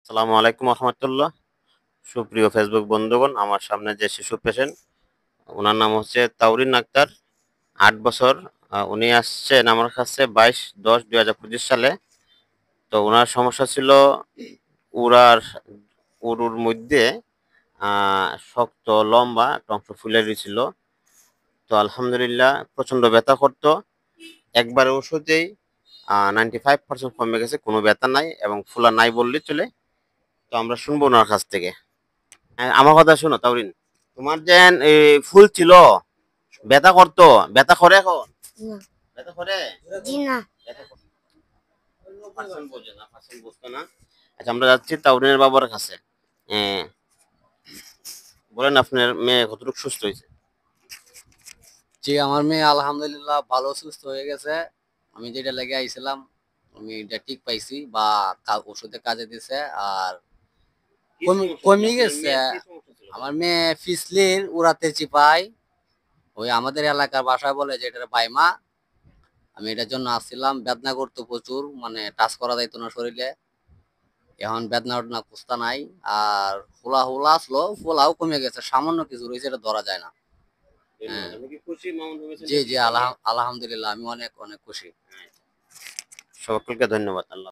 আসসালামু আলাইকুম রহমতুল্লাহ। সুপ্রিয় ফেসবুক বন্ধুগণ, আমার সামনে যে শিশু পেশেন্ট, ওনার নাম হচ্ছে তাউরিন আক্তার, ৮ বছর। উনি আসছেন আমার কাছে 22/10/2025 সালে। তো ওনার সমস্যা ছিল উড়ার উরুর মধ্যে শক্ত লম্বা একটা অংশ ফুলে গেছিল। তো আলহামদুলিল্লাহ প্রচন্ড ব্যথা করতো। একবার ওষুধেই 95% কমে গেছে, কোনো ব্যথা নাই এবং ফুলা নাই বললেই চলে। তো আমরা শুনবো ওনার কাছ থেকে। হ্যাঁ, আমার কথা শোনো তাউরিন, তোমার যে এই ফুল ছিল, ব্যথা করতো, ব্যথা করে এখন? না, ব্যথা করে? জি না। ব্যথা পার্সেন্ট বোঝে না, পার্সেন্ট বুঝতো না। আচ্ছা, আমরা যাচ্ছি তাউরিনের বাবার কাছে। হ্যাঁ, বলেন আপনার মেয়ে কতটুকু সুস্থ হয়েছে? জি, আমার মেয়ে আলহামদুলিল্লাহ ভালো সুস্থ হয়ে গেছে। আমি যেটা লেগে আইছিলাম আমি এটা ঠিক পাইছি বা ওষুধে কাজে দিছে। আর কি সমস্যা ছিল কমে আপনার গেছে। মেয়ের? কি সমস্যা ছিল আমার বলেন? মেয়ে ফিসলির উড়াতে চিপাই, ওই আমাদের এলাকার ভাষায় বলে যে এটা বাইমা। আমি এটার জন্য আসছিলাম, বেদনা করতো প্রচুর, মানে টাচ করা যাইতো না শরীরে। এখন বেদনা উঠনা কুস্তা নাই। আর ফোলা ফোলা আসলো, ফোলাও কমে গেছে, সামান্য কিছু রয়েছে, এটা ধরা যায় না। ধন্যবাদ। হ্যাঁ, আপনি কি খুশি মামুন হোসেন জি জি, চিকিৎসা নিয়ে? আলহামদুলিল্লাহ আমি অনেক অনেক খুশি। সকলকে ধন্যবাদ। আল্লাহ